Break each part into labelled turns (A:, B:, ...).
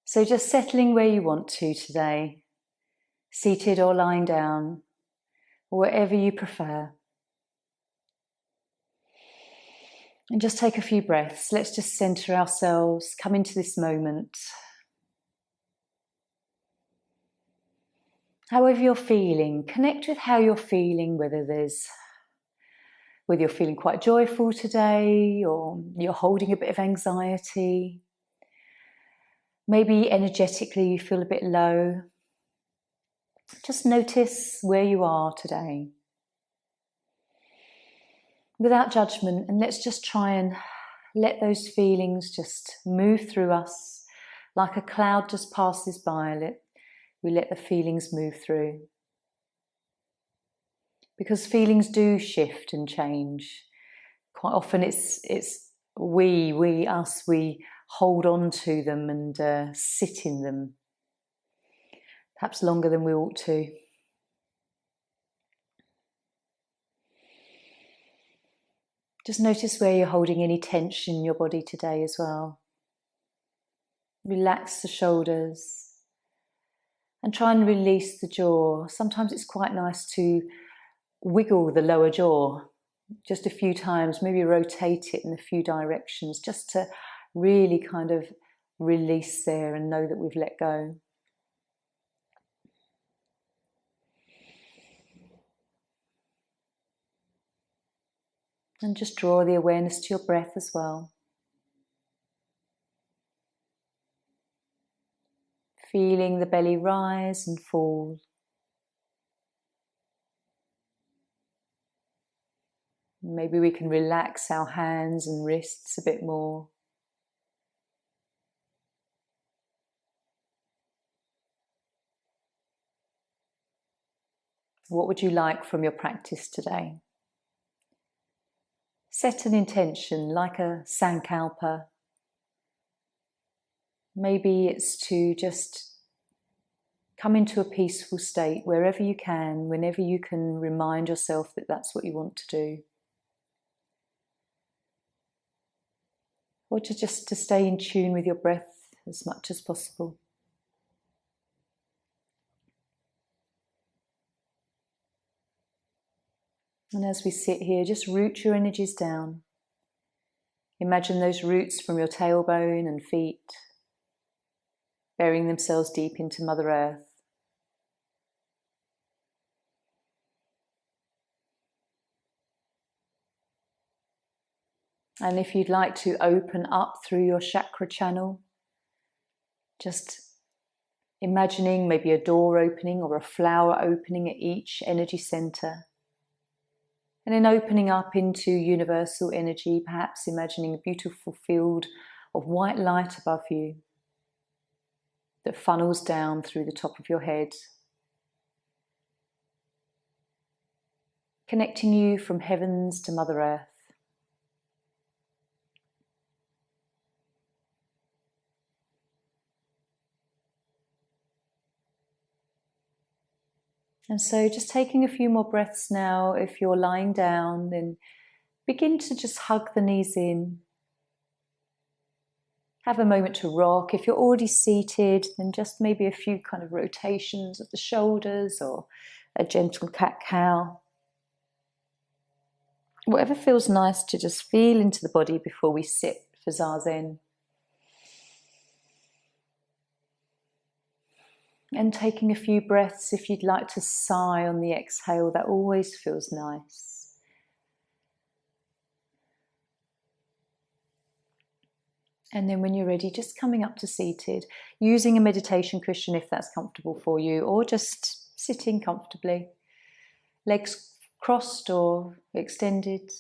A: So just settling where you want to today, seated or lying down, or whatever you prefer. And just take a few breaths. Let's just center ourselves, come into this moment. However you're feeling, connect with how you're feeling, whether you're feeling quite joyful today, or you're holding a bit of anxiety. Maybe energetically you feel a bit low. Just notice where you are today. Without judgment, and let's just try and let those feelings just move through us like a cloud just passes by. We let the feelings move through. Because feelings do shift and change. Quite often it's we hold on to them and sit in them. Perhaps longer than we ought to. Just notice where you're holding any tension in your body today as well. Relax the shoulders and try and release the jaw. Sometimes it's quite nice to wiggle the lower jaw just a few times, maybe rotate it in a few directions just to really kind of release there and know that we've let go. And just draw the awareness to your breath as well. Feeling the belly rise and fall. Maybe we can relax our hands and wrists a bit more. What would you like from your practice today? Set an intention like a sankalpa. Maybe it's to just come into a peaceful state wherever you can, whenever you can remind yourself that that's what you want to do. Or just to stay in tune with your breath as much as possible. And as we sit here, just root your energies down. Imagine those roots from your tailbone and feet, burying themselves deep into Mother Earth. And if you'd like to open up through your chakra channel, just imagining maybe a door opening or a flower opening at each energy center. And then opening up into universal energy, perhaps imagining a beautiful field of white light above you that funnels down through the top of your head, connecting you from heavens to Mother Earth. And so just taking a few more breaths now. If you're lying down, then begin to just hug the knees in. Have a moment to rock. If you're already seated, then just maybe a few kind of rotations of the shoulders or a gentle cat-cow. Whatever feels nice to just feel into the body before we sit for Zazen. And taking a few breaths, if you'd like to sigh on the exhale, that always feels nice. And then when you're ready, just coming up to seated, using a meditation cushion if that's comfortable for you, or just sitting comfortably, legs crossed or extended.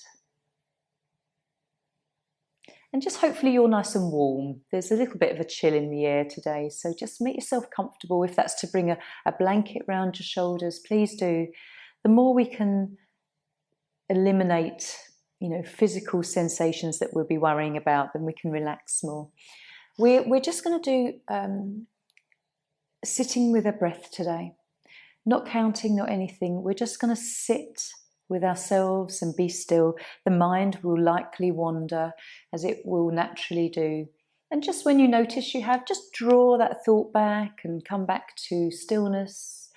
A: And just hopefully you're nice and warm. There's a little bit of a chill in the air today, so just make yourself comfortable. If that's to bring a blanket around your shoulders, please do. The more we can eliminate, physical sensations that we'll be worrying about, then we can relax more. We're just going to do sitting with a breath today. Not counting, not anything. We're just going to sit with ourselves and be still. The mind will likely wander, as it will naturally do, And just when you notice you have, just draw that thought back and come back to stillness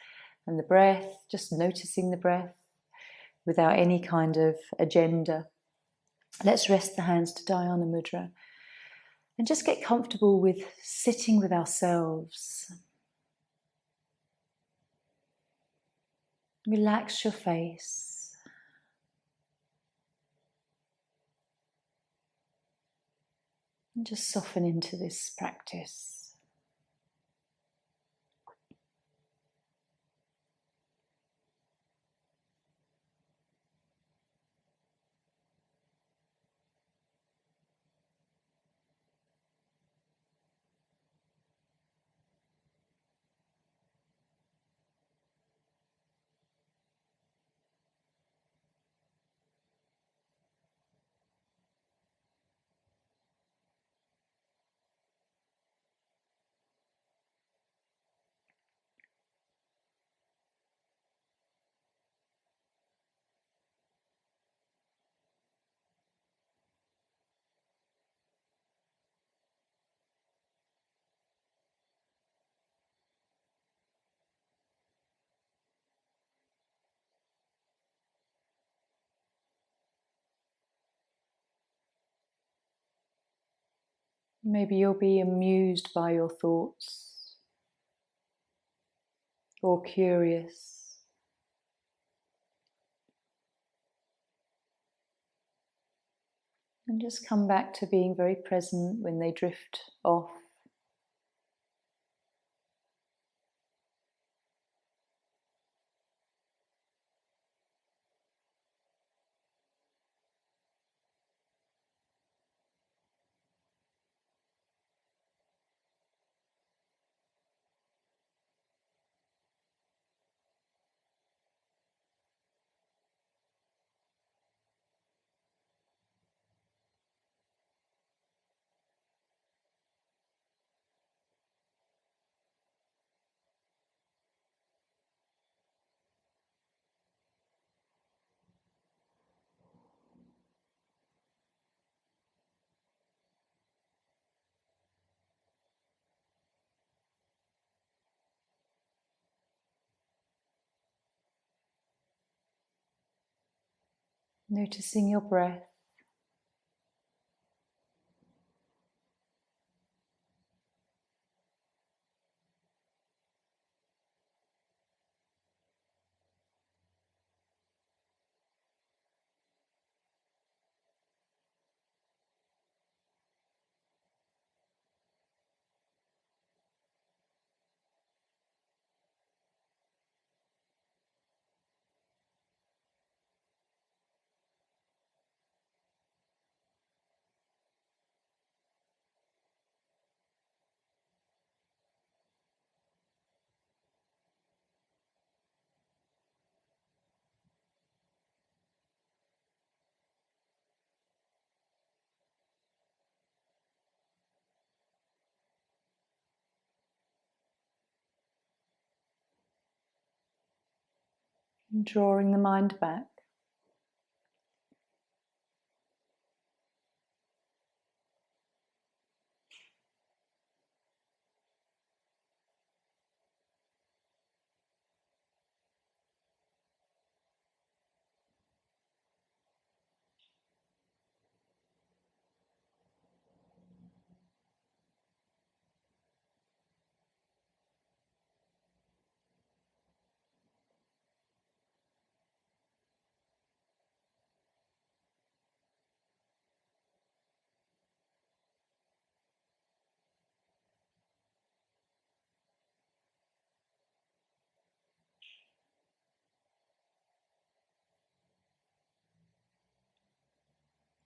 A: and the breath, just noticing the breath without any kind of agenda. Let's rest the hands to Dhyana Mudra and just get comfortable with sitting with ourselves. Relax your face. And just soften into this practice. Maybe you'll be amused by your thoughts or curious. And just come back to being very present when they drift off. Noticing your breath. And drawing the mind back.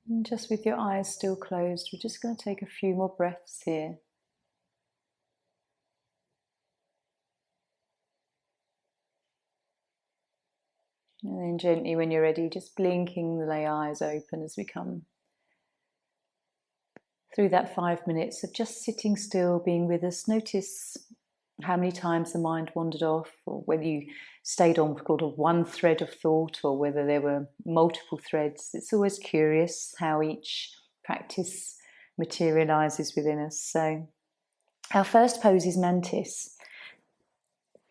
A: And just with your eyes still closed, we're just going to take a few more breaths here. And then gently, when you're ready, just blinking the eyes open as we come through that 5 minutes of just sitting still, being with us. Notice how many times the mind wandered off, or whether you stayed on called a one thread of thought, or whether there were multiple threads. It's always curious how each practice materialises within us. So our first pose is mantis.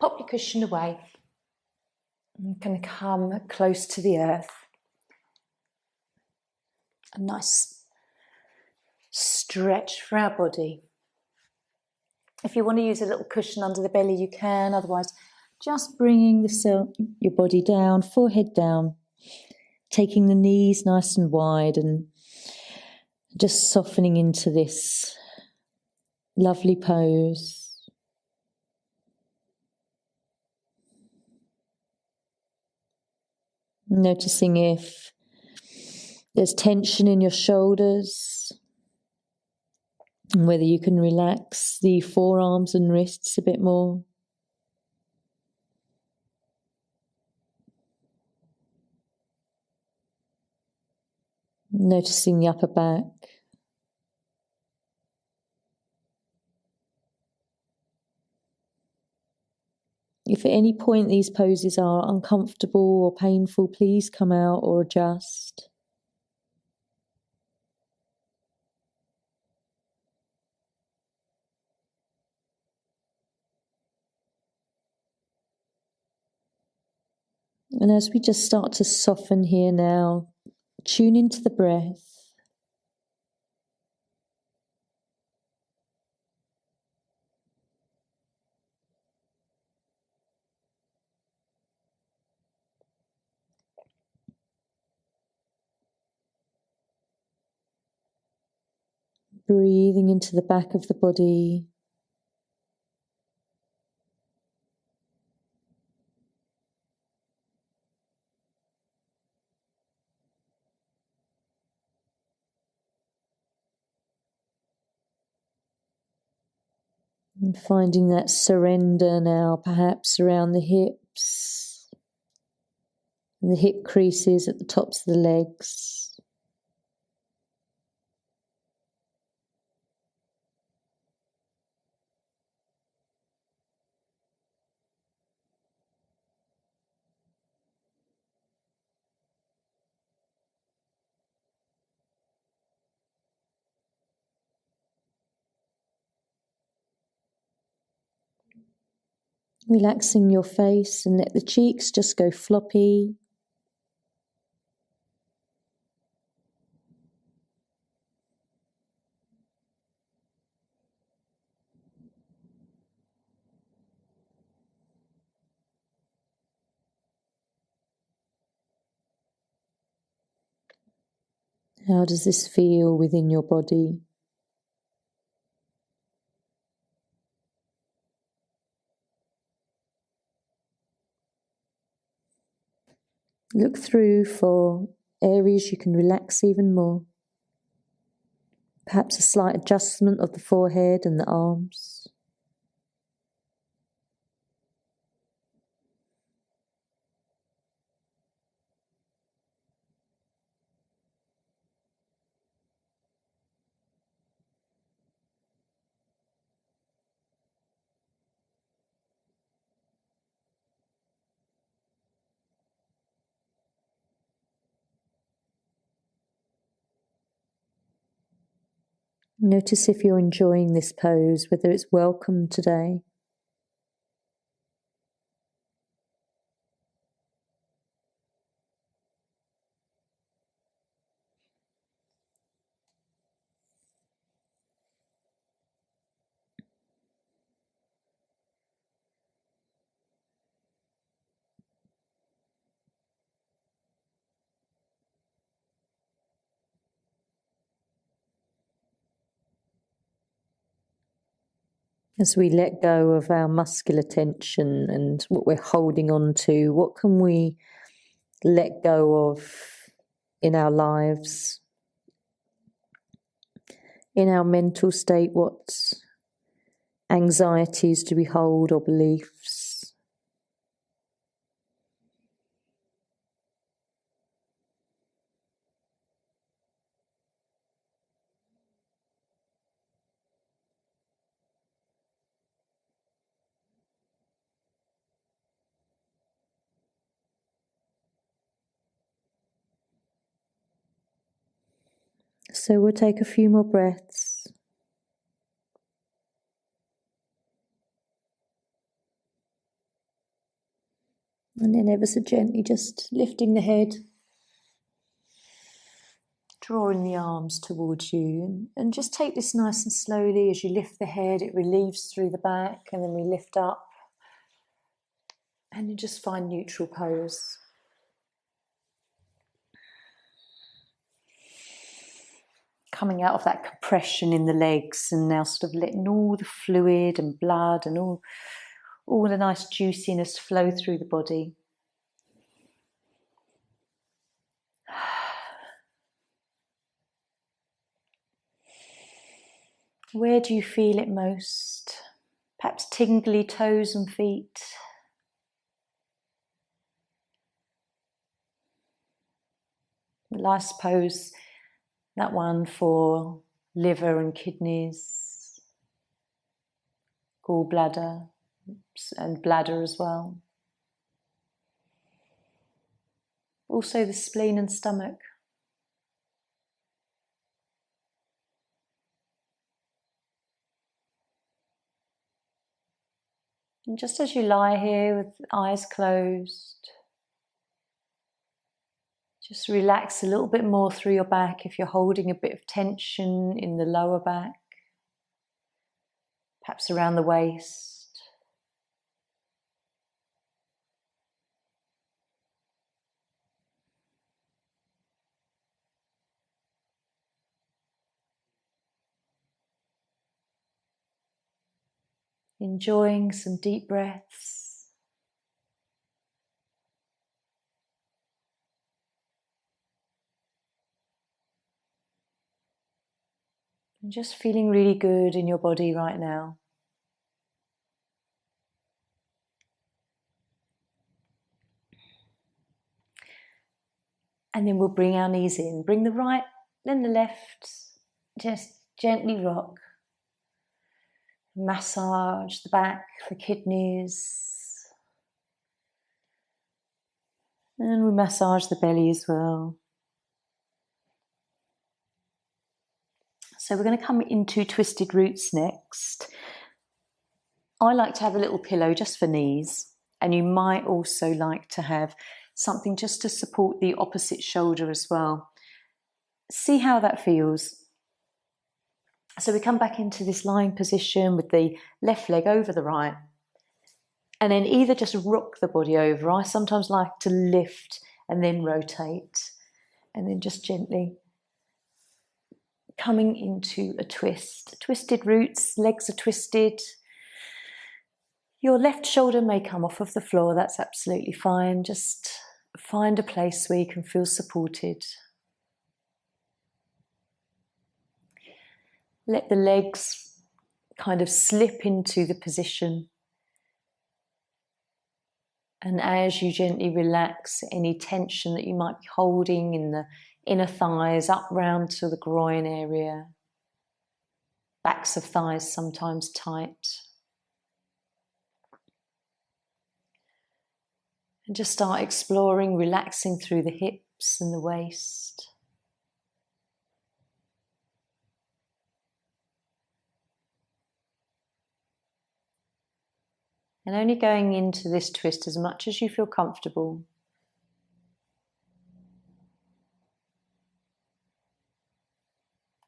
A: Pop your cushion away. I'm going to come close to the earth. A nice stretch for our body. If you want to use a little cushion under the belly, you can. Otherwise, just bringing your body down, forehead down, taking the knees nice and wide and just softening into this lovely pose. Noticing if there's tension in your shoulders, and whether you can relax the forearms and wrists a bit more. Noticing the upper back. If at any point these poses are uncomfortable or painful, please come out or adjust. And as we just start to soften here now, tune into the breath. Breathing into the back of the body. And finding that surrender now, perhaps around the hips and the hip creases at the tops of the legs. Relaxing your face and let the cheeks just go floppy. How does this feel within your body? Look through for areas you can relax even more. Perhaps a slight adjustment of the forehead and the arms. Notice if you're enjoying this pose, whether it's welcome today. As we let go of our muscular tension and what we're holding on to, what can we let go of in our lives? In our mental state, what anxieties do we hold or beliefs? So we'll take a few more breaths. And then ever so gently just lifting the head, drawing the arms towards you, and just take this nice and slowly. As you lift the head, it relieves through the back, and then we lift up and you just find neutral pose. Coming out of that compression in the legs, and now sort of letting all the fluid and blood and all the nice juiciness flow through the body. Where do you feel it most? Perhaps tingly toes and feet. Well, I suppose that one for liver and kidneys, gallbladder and bladder as well. Also the spleen and stomach. And just as you lie here with eyes closed, just relax a little bit more through your back if you're holding a bit of tension in the lower back, perhaps around the waist. Enjoying some deep breaths. And just feeling really good in your body right now. And then we'll bring our knees in. Bring the right, then the left. Just gently rock. Massage the back, the kidneys. And we massage the belly as well. So we're going to come into twisted roots next. I like to have a little pillow just for knees, and you might also like to have something just to support the opposite shoulder as well. See how that feels. So we come back into this lying position with the left leg over the right, and then either just rock the body over. I sometimes like to lift and then rotate, and then just gently coming into a twist. Twisted roots, legs are twisted. Your left shoulder may come off of the floor, that's absolutely fine. Just find a place where you can feel supported. Let the legs kind of slip into the position. And as you gently relax any tension that you might be holding in the inner thighs, up round to the groin area, backs of thighs sometimes tight. And just start exploring, relaxing through the hips and the waist. And only going into this twist as much as you feel comfortable.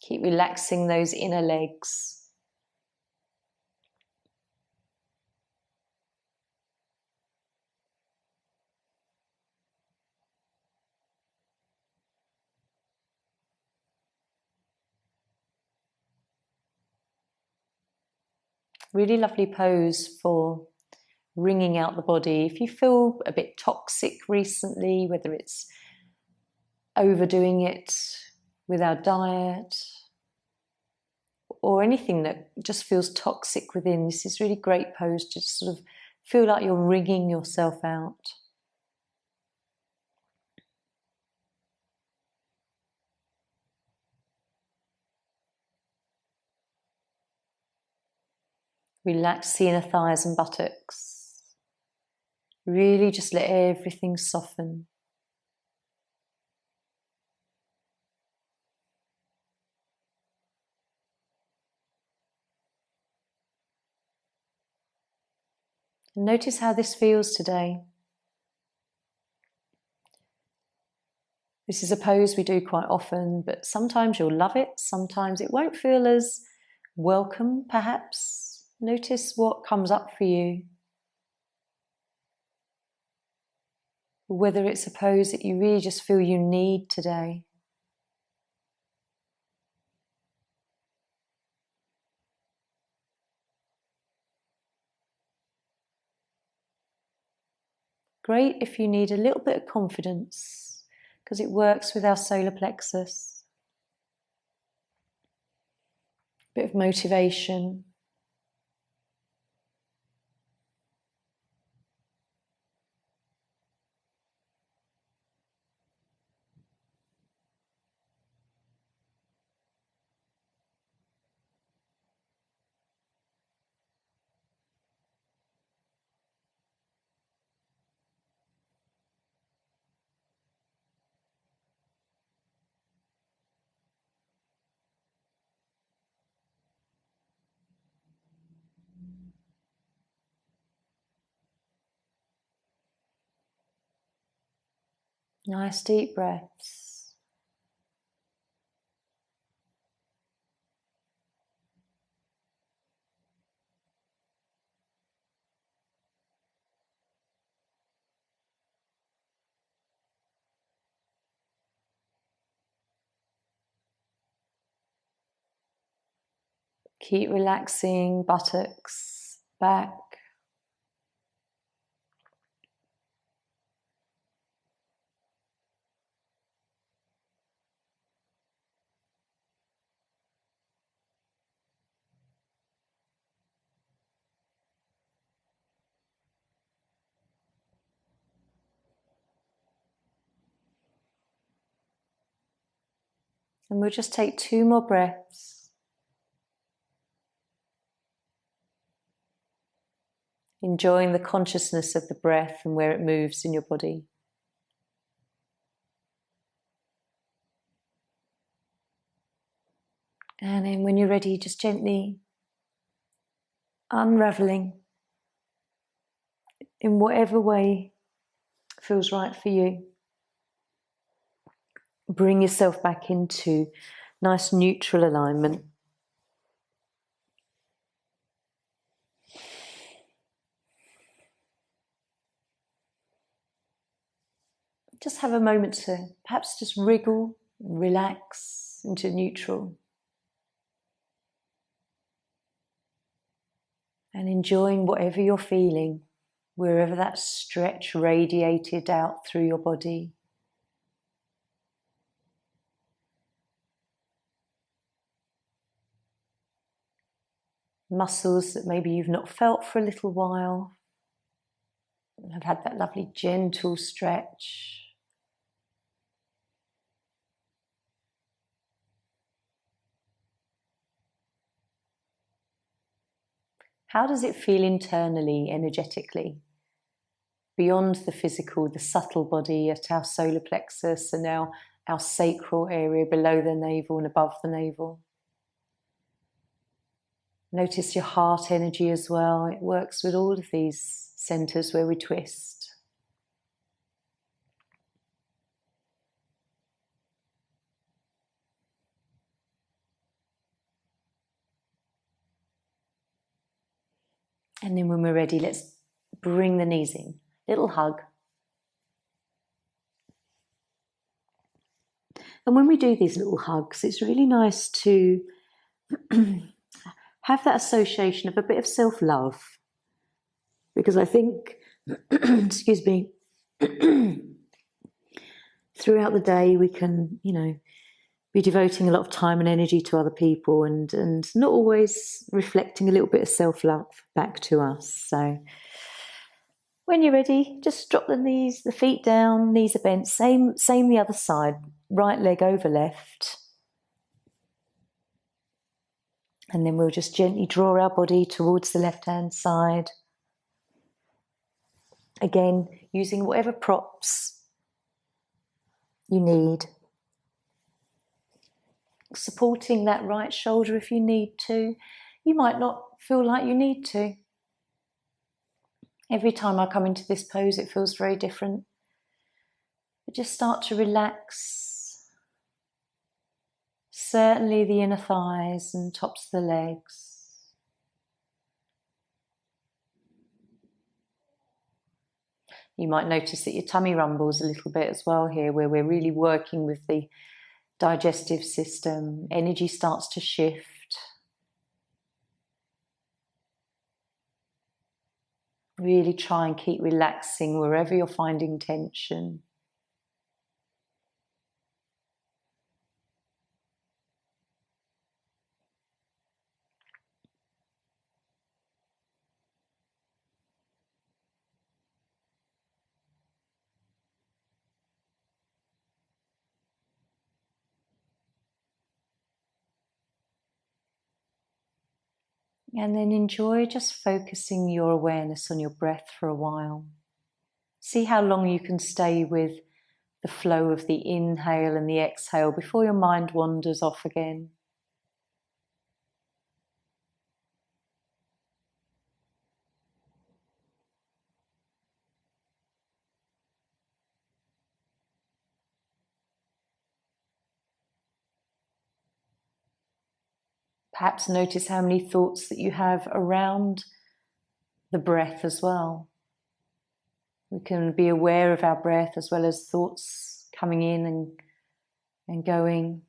A: Keep relaxing those inner legs. Really lovely pose for wringing out the body. If you feel a bit toxic recently, whether it's overdoing it with our diet or anything that just feels toxic within, this is really great pose to just sort of feel like you're wringing yourself out. Relax the inner thighs and buttocks. Really just let everything soften. And notice how this feels today. This is a pose we do quite often, but sometimes you'll love it, sometimes it won't feel as welcome, perhaps. Notice what comes up for you. Whether it's a pose that you really just feel you need today. Great if you need a little bit of confidence, because it works with our solar plexus. A bit of motivation. Nice deep breaths. Keep relaxing buttocks, back. And we'll just take 2 more breaths. Enjoying the consciousness of the breath and where it moves in your body. And then when you're ready, just gently unraveling in whatever way feels right for you. Bring yourself back into nice neutral alignment. Just have a moment to perhaps just wriggle, relax into neutral. And enjoying whatever you're feeling, wherever that stretch radiated out through your body. Muscles that maybe you've not felt for a little while have had that lovely gentle stretch. How does it feel internally, energetically? Beyond the physical, the subtle body at our solar plexus and our sacral area below the navel and above the navel. Notice your heart energy as well. It works with all of these centers where we twist. And then when we're ready, let's bring the knees in. Little hug. And when we do these little hugs, it's really nice to have that association of a bit of self-love. Because I think, excuse me, throughout the day we can, be devoting a lot of time and energy to other people and not always reflecting a little bit of self-love back to us. So when you're ready, just drop the feet down, knees are bent, same the other side, right leg over left. And then we'll just gently draw our body towards the left-hand side. Again, using whatever props you need. Supporting that right shoulder if you need to. You might not feel like you need to. Every time I come into this pose, it feels very different. But just start to relax. Certainly the inner thighs and tops of the legs. You might notice that your tummy rumbles a little bit as well here, where we're really working with the digestive system. Energy starts to shift. Really try and keep relaxing wherever you're finding tension. And then enjoy just focusing your awareness on your breath for a while. See how long you can stay with the flow of the inhale and the exhale before your mind wanders off again. Perhaps notice how many thoughts that you have around the breath as well. We can be aware of our breath as well as thoughts coming in and going.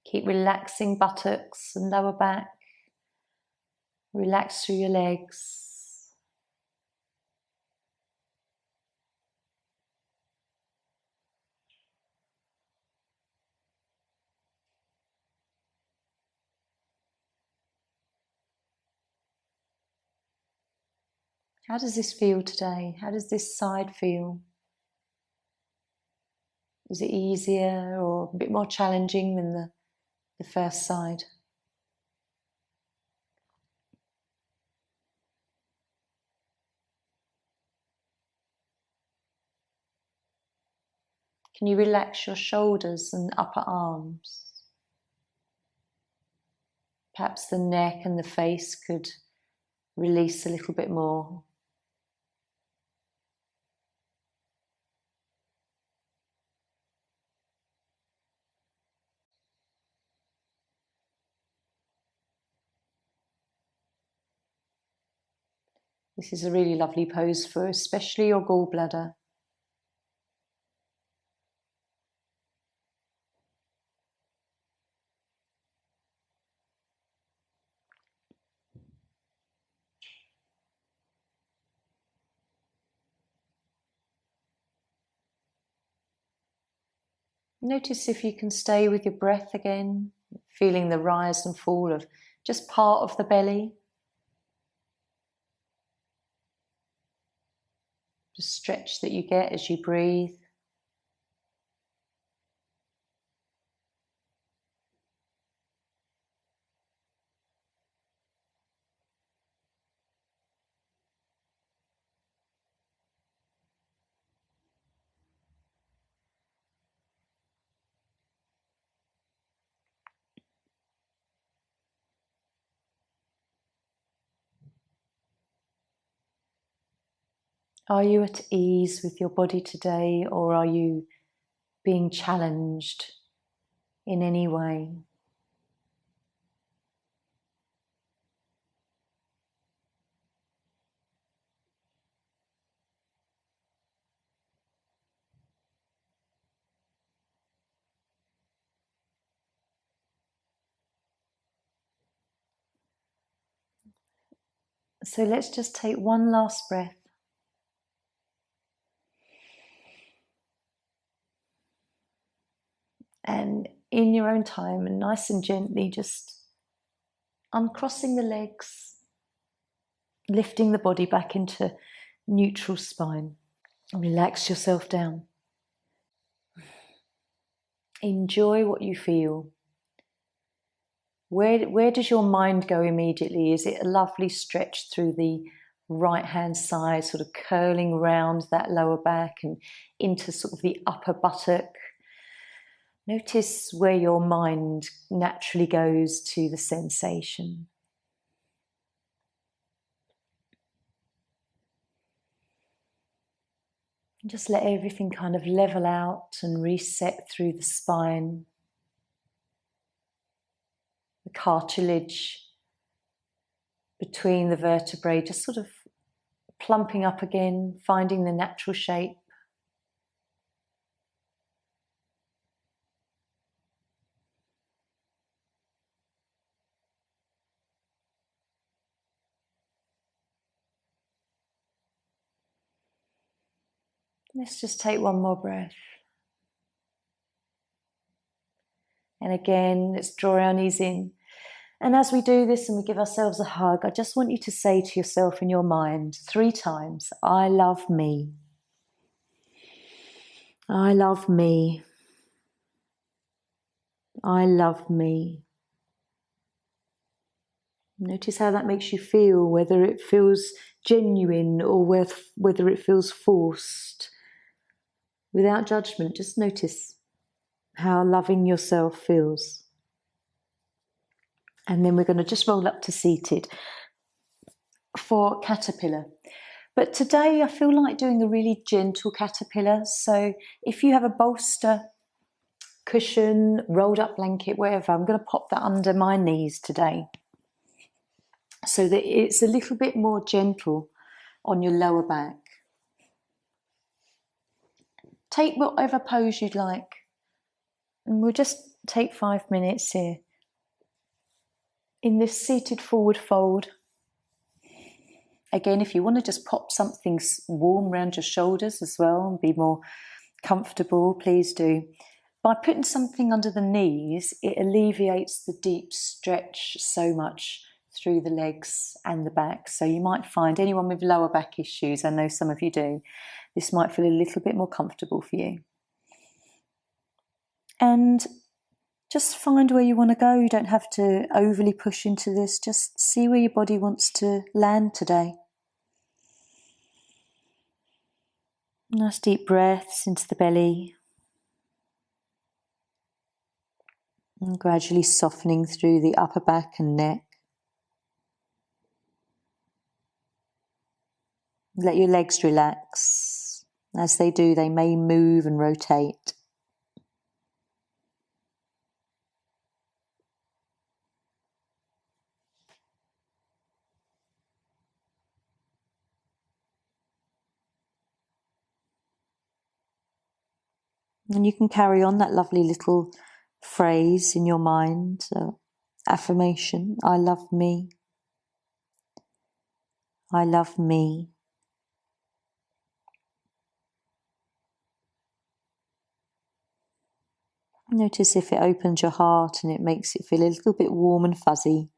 A: Keep relaxing buttocks and lower back. Relax through your legs. How does this feel today? How does this side feel? Is it easier or a bit more challenging than the first side? Can you relax your shoulders and upper arms? Perhaps the neck and the face could release a little bit more. This is a really lovely pose for especially your gallbladder. Notice if you can stay with your breath again, feeling the rise and fall of just part of the belly. The stretch that you get as you breathe. Are you at ease with your body today, or are you being challenged in any way? So let's just take one last breath. And in your own time, and nice and gently, just uncrossing the legs, lifting the body back into neutral spine. Relax yourself down. Enjoy what you feel. Where does your mind go immediately? Is it a lovely stretch through the right hand side, sort of curling round that lower back and into sort of the upper buttock. Notice where your mind naturally goes to the sensation. And just let everything kind of level out and reset through the spine. The cartilage between the vertebrae just sort of plumping up again, finding the natural shape. Let's just take one more breath. And again, let's draw our knees in. And as we do this and we give ourselves a hug, I just want you to say to yourself in your mind 3 times, I love me. I love me. I love me. Notice how that makes you feel, whether it feels genuine or whether it feels forced. Without judgment, just notice how loving yourself feels. And then we're going to just roll up to seated for caterpillar. But today I feel like doing a really gentle caterpillar. So if you have a bolster, cushion, rolled up blanket, wherever, I'm going to pop that under my knees today, so that it's a little bit more gentle on your lower back. Take whatever pose you'd like. And we'll just take 5 minutes here. In this seated forward fold. Again, if you want to just pop something warm around your shoulders as well and be more comfortable, please do. By putting something under the knees, it alleviates the deep stretch so much through the legs and the back. So you might find anyone with lower back issues, I know some of you do, this might feel a little bit more comfortable for you. And just find where you want to go. You don't have to overly push into this. Just see where your body wants to land today. Nice deep breaths into the belly. And gradually softening through the upper back and neck. Let your legs relax. As they do, they may move and rotate. And you can carry on that lovely little phrase in your mind, affirmation, I love me. I love me. Notice if it opens your heart and it makes it feel a little bit warm and fuzzy.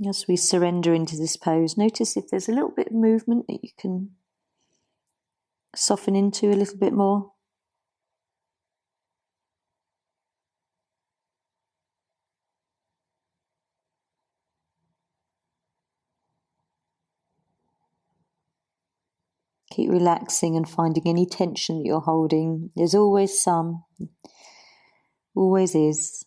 A: As we surrender into this pose, notice if there's a little bit of movement that you can soften into a little bit more. Keep relaxing and finding any tension that you're holding. There's always some, always is.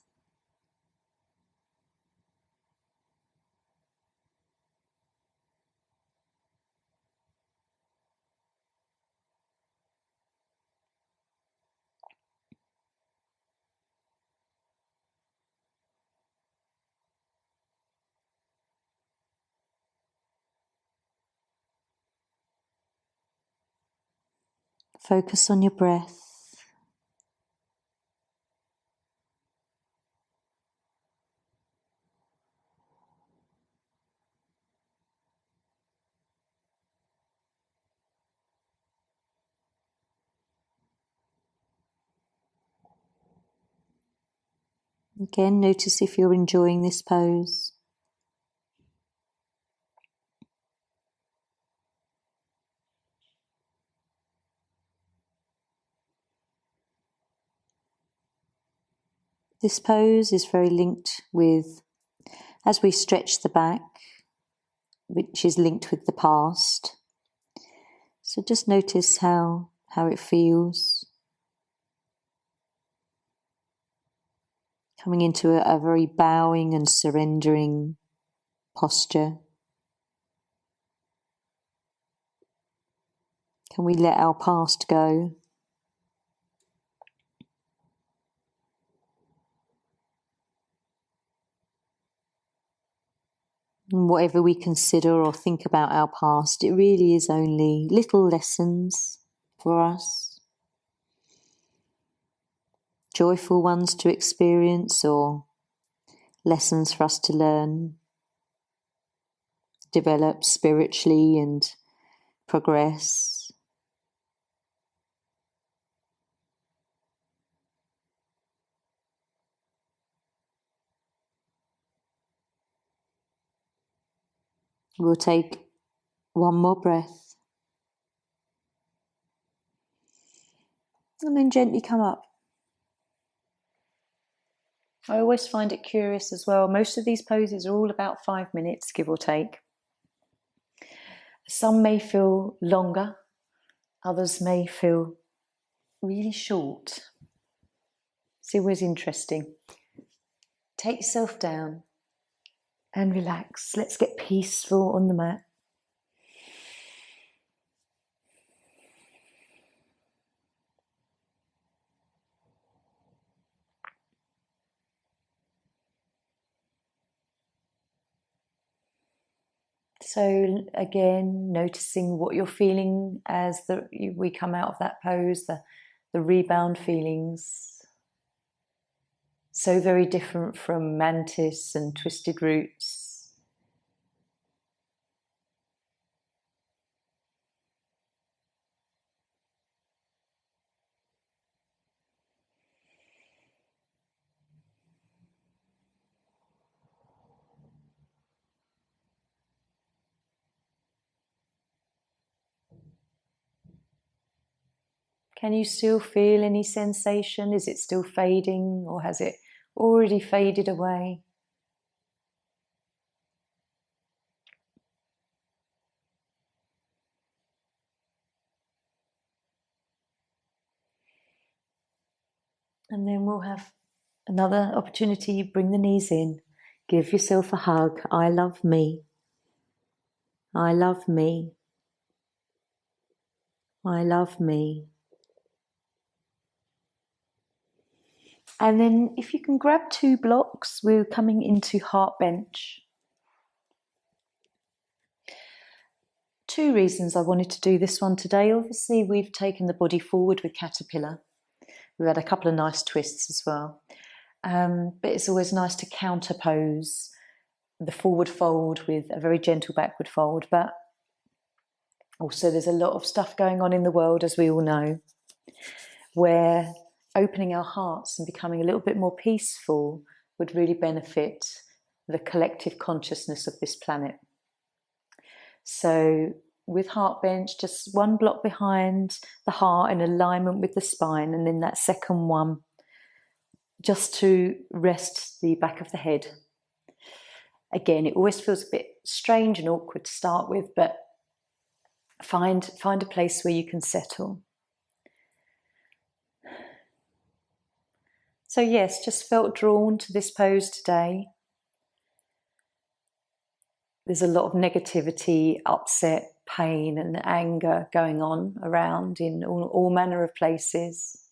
A: Focus on your breath. Again, notice if you're enjoying this pose. This pose is very linked with, as we stretch the back, which is linked with the past. So just notice how it feels. Coming into a very bowing and surrendering posture. Can we let our past go? And whatever we consider or think about our past, it really is only little lessons for us. Joyful ones to experience or lessons for us to learn, develop spiritually and progress. We'll take one more breath and then gently come up. I always find it curious as well. Most of these poses are all about 5 minutes, give or take. Some may feel longer, others may feel really short. It's always interesting. Take yourself down and relax. Let's get peaceful on the mat. So again, noticing what you're feeling as we come out of that pose, the rebound feelings. So very different from mantis and twisted roots. Can you still feel any sensation? Is it still fading, or has it already faded away? And then we'll have another opportunity. Bring the knees in. Give yourself a hug. I love me. I love me. I love me. And then if you can grab 2 blocks, we're coming into heart bench. 2 reasons I wanted to do this one today. Obviously, we've taken the body forward with caterpillar. We've had a couple of nice twists as well. But it's always nice to counterpose the forward fold with a very gentle backward fold. But also there's a lot of stuff going on in the world, as we all know, where opening our hearts and becoming a little bit more peaceful would really benefit the collective consciousness of this planet. So with heart bench, just 1 block behind the heart in alignment with the spine, and then that second one just to rest the back of the head. Again, it always feels a bit strange and awkward to start with, but find a place where you can settle. So yes, just felt drawn to this pose today. There's a lot of negativity, upset, pain and anger going on around in all manner of places.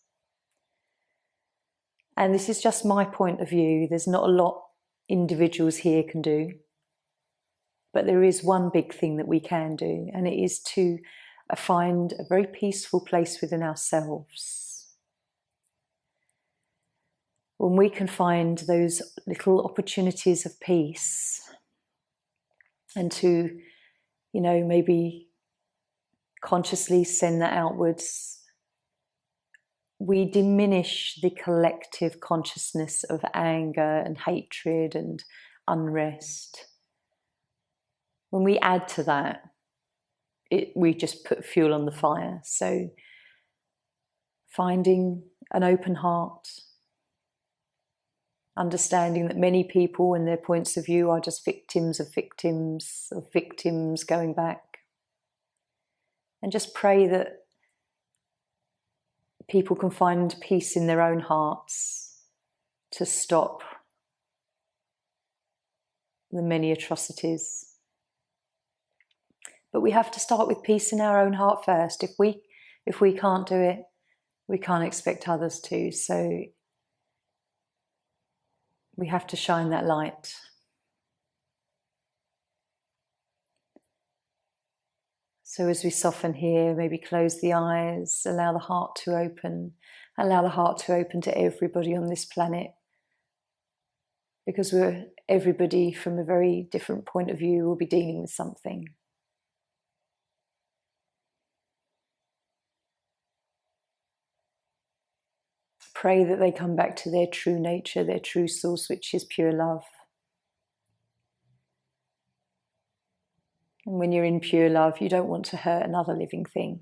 A: And this is just my point of view. There's not a lot individuals here can do. But there is one big thing that we can do, and it is to find a very peaceful place within ourselves. When we can find those little opportunities of peace and to, maybe consciously send that outwards we diminish the collective consciousness of anger and hatred and unrest. When we add to that, we just put fuel on the fire. So finding an open heart, understanding that many people and their points of view are just victims of victims going back. And just pray that people can find peace in their own hearts to stop the many atrocities. But we have to start with peace in our own heart first. If we can't do it, we can't expect others to. So we have to shine that light. So as we soften here, maybe close the eyes, allow the heart to open to everybody on this planet. Because everybody from a very different point of view will be dealing with something. Pray that they come back to their true nature, their true source, which is pure love. And when you're in pure love, you don't want to hurt another living thing.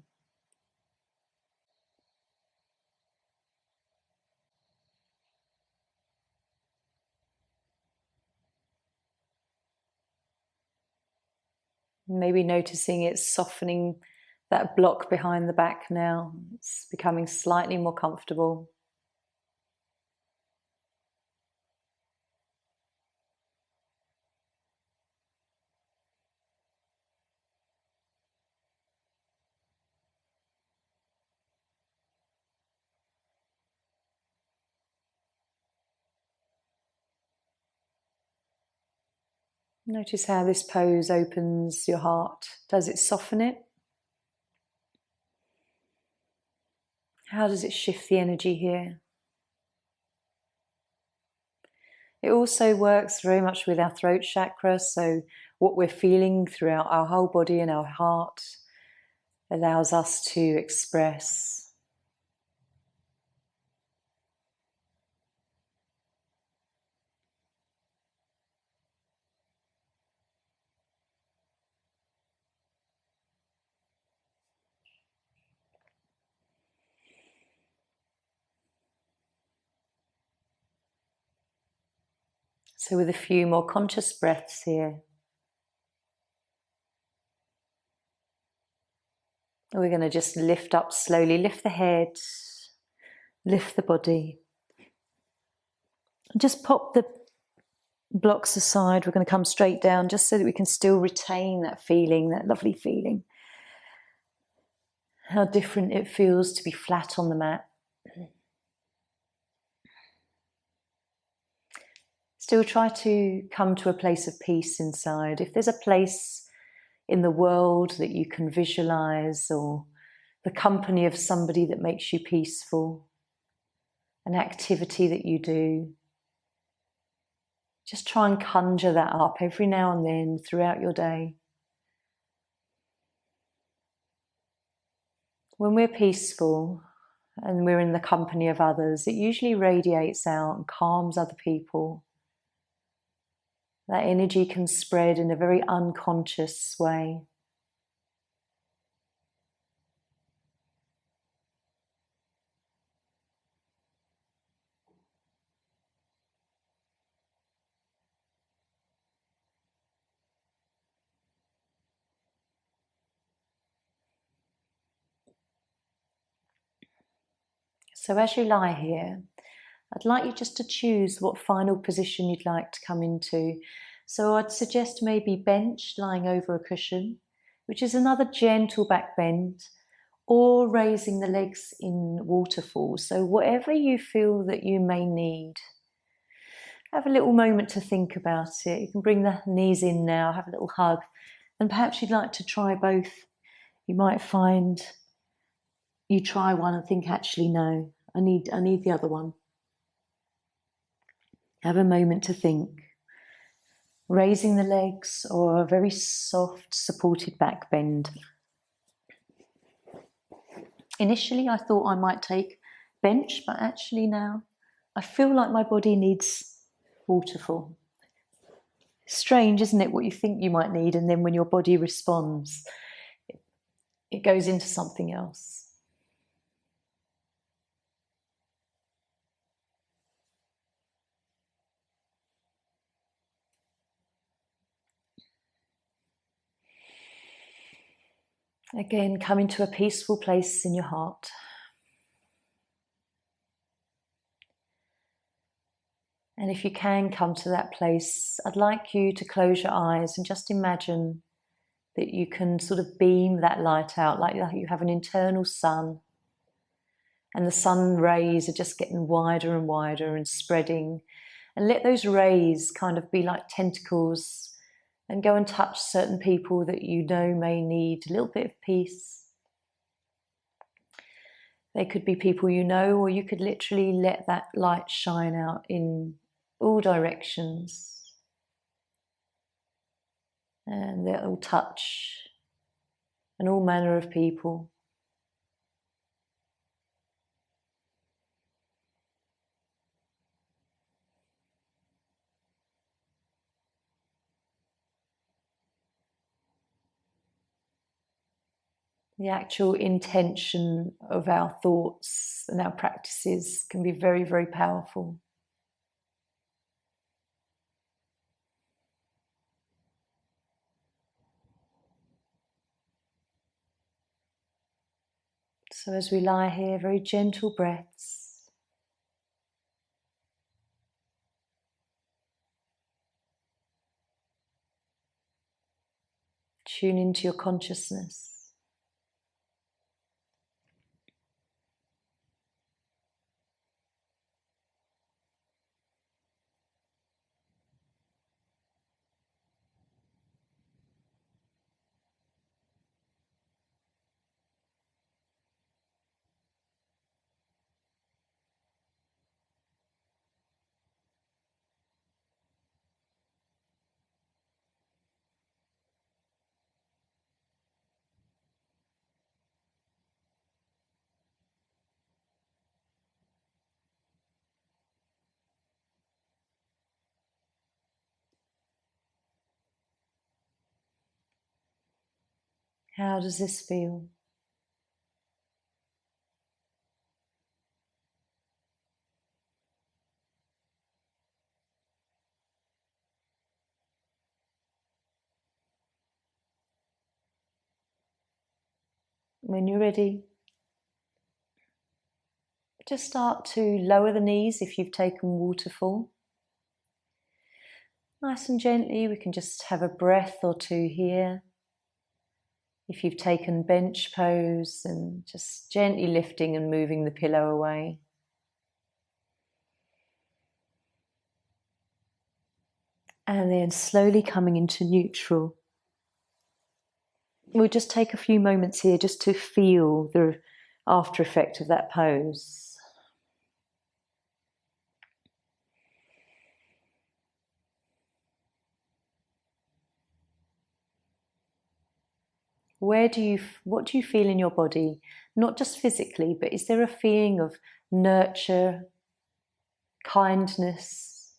A: Maybe noticing it's softening that block behind the back now. It's becoming slightly more comfortable. Notice how this pose opens your heart. Does it soften it? How does it shift the energy here? It also works very much with our throat chakra, so what we're feeling throughout our whole body and our heart allows us to express. So with a few more conscious breaths here, we're going to just lift up slowly, lift the head, lift the body. Just pop the blocks aside. We're going to come straight down just so that we can still retain that feeling, that lovely feeling. How different it feels to be flat on the mat. Still try to come to a place of peace inside. If there's a place in the world that you can visualize, or the company of somebody that makes you peaceful, an activity that you do, just try and conjure that up every now and then throughout your day. When we're peaceful and we're in the company of others, it usually radiates out and calms other people. That energy can spread in a very unconscious way. So as you lie here, I'd like you just to choose what final position you'd like to come into. So I'd suggest maybe bench, lying over a cushion, which is another gentle back bend, or raising the legs in waterfall. So whatever you feel that you may need. Have a little moment to think about it. You can bring the knees in now, have a little hug, and perhaps you'd like to try both. You might find you try one and think, actually, no, I need the other one. Have a moment to think. Raising the legs or a very soft, supported back bend. Initially, I thought I might take bench, but actually now I feel like my body needs waterfall. Strange, isn't it, what you think you might need, and then when your body responds, it goes into something else. Again, come into a peaceful place in your heart. And if you can come to that place, I'd like you to close your eyes and just imagine that you can sort of beam that light out, like you have an internal sun, and the sun rays are just getting wider and wider and spreading. And let those rays kind of be like tentacles and go and touch certain people that you know may need a little bit of peace. They could be people you know, or you could literally let that light shine out in all directions. And they'll touch and all manner of people. The actual intention of our thoughts and our practices can be very, very powerful. So as we lie here, very gentle breaths. Tune into your consciousness. How does this feel? When you're ready, just start to lower the knees if you've taken waterfall. Nice and gently, we can just have a breath or two here. If you've taken bench pose, and just gently lifting and moving the pillow away. And then slowly coming into neutral. We'll just take a few moments here just to feel the after effect of that pose. What do you feel in your body? Not just physically, but is there a feeling of nurture, kindness,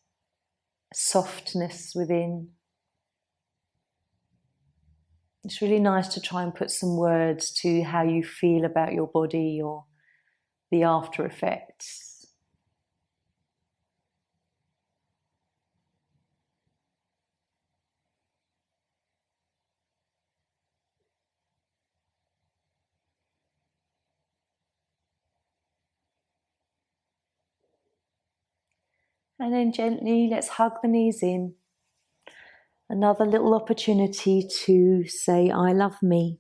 A: softness within? It's really nice to try and put some words to how you feel about your body or the after effects. And then gently, let's hug the knees in. Another little opportunity to say, I love me.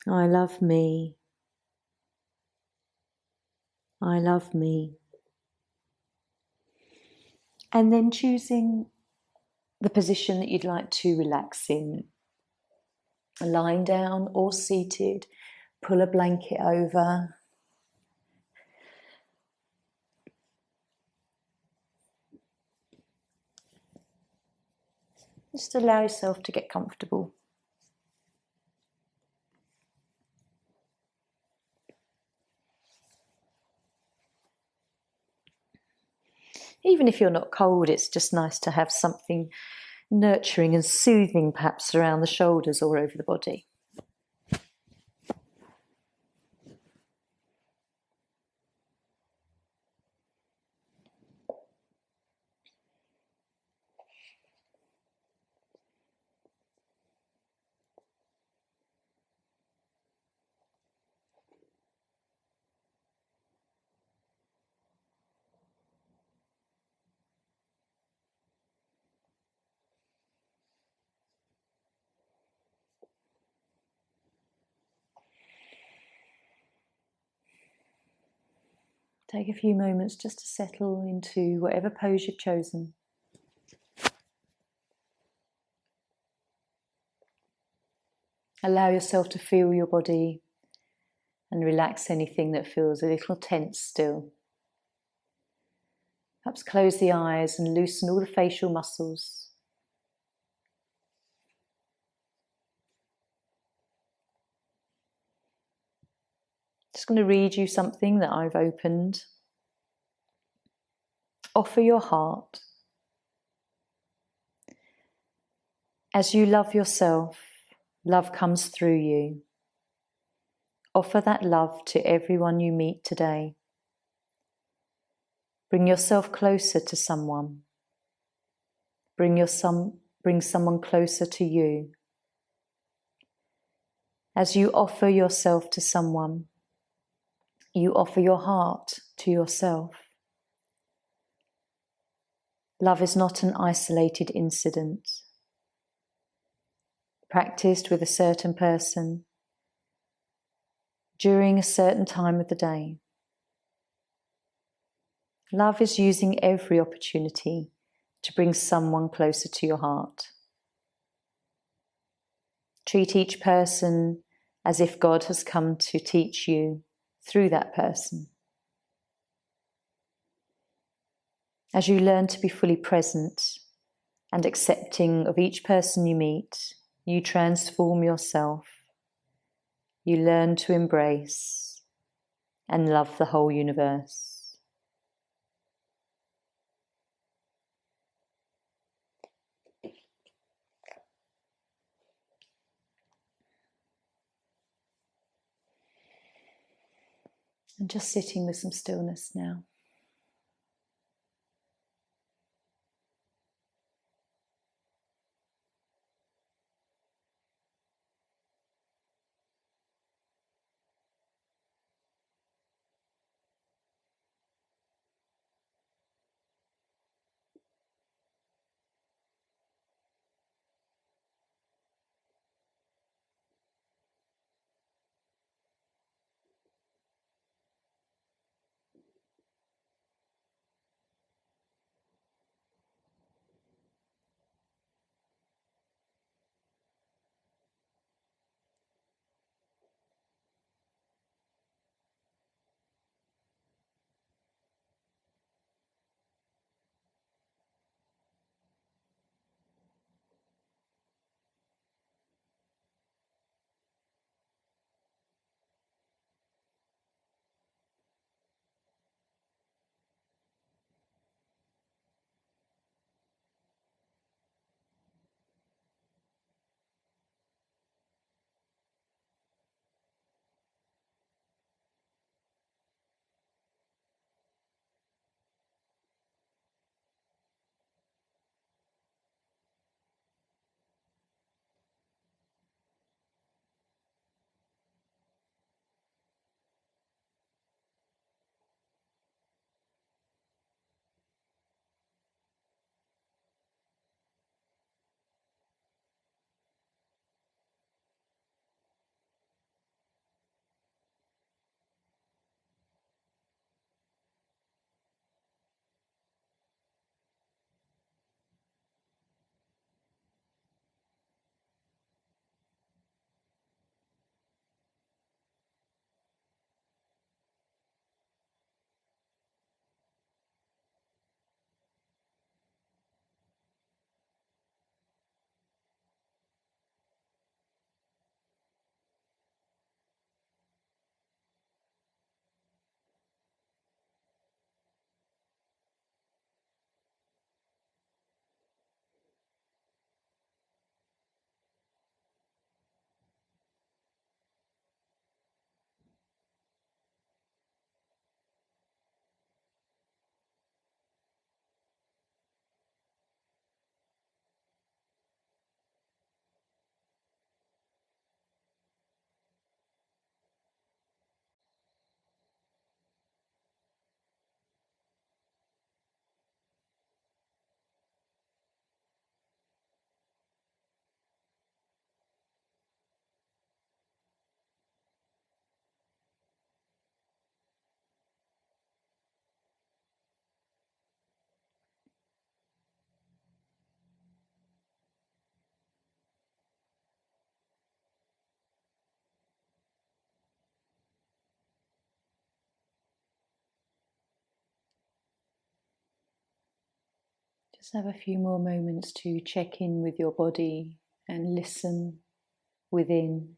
A: I love me. I love me. And then choosing the position that you'd like to relax in. Lying down or seated, pull a blanket over. Just allow yourself to get comfortable. even if you're not cold, it's just nice to have something nurturing and soothing perhaps around the shoulders or over the body. Take a few moments just to settle into whatever pose you've chosen. Allow yourself to feel your body and relax anything that feels a little tense still. Perhaps close the eyes and loosen all the facial muscles. Just going to read you something that I've opened. Offer your heart. As you love yourself, love comes through you. Offer that love to everyone you meet today. Bring yourself closer to someone. Bring someone closer to you. As you offer yourself to someone, you offer your heart to yourself. Love is not an isolated incident, practiced with a certain person during a certain time of the day. Love is using every opportunity to bring someone closer to your heart. Treat each person as if God has come to teach you through that person. As you learn to be fully present and accepting of each person you meet, you transform yourself. You learn to embrace and love the whole universe. And just sitting with some stillness now. Just have a few more moments to check in with your body and listen within.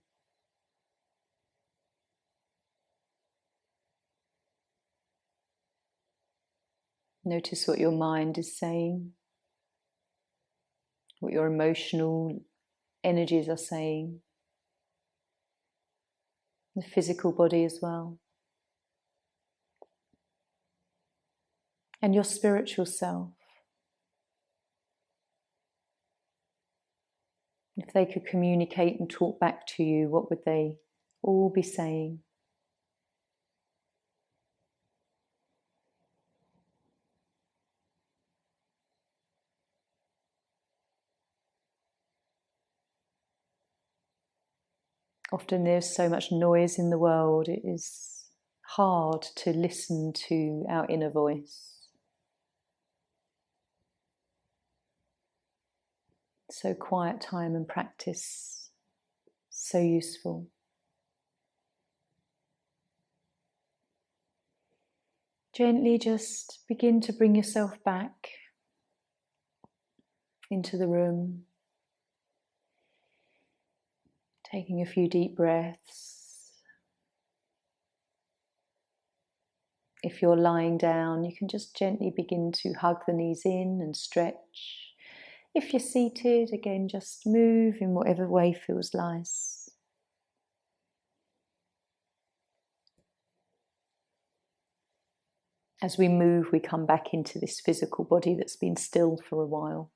A: Notice what your mind is saying, what your emotional energies are saying, the physical body as well, and your spiritual self. If they could communicate and talk back to you, what would they all be saying? Often there's so much noise in the world, it is hard to listen to our inner voice. So quiet time and practice, so useful. Gently just begin to bring yourself back into the room. Taking a few deep breaths. If you're lying down, you can just gently begin to hug the knees in and stretch. If you're seated, again, just move in whatever way feels nice. As we move, we come back into this physical body that's been still for a while.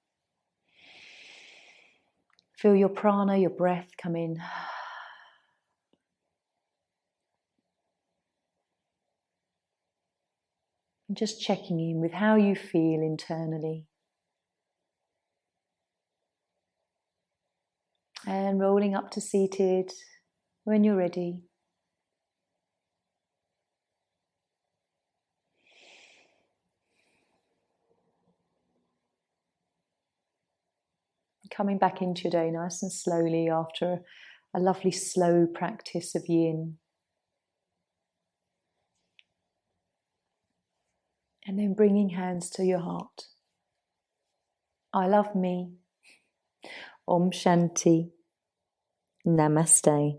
A: Feel your prana, your breath come in. And just checking in with how you feel internally. And rolling up to seated when you're ready. Coming back into your day nice and slowly after a lovely slow practice of yin. And then bringing hands to your heart. I love me. Om Shanti. Namaste.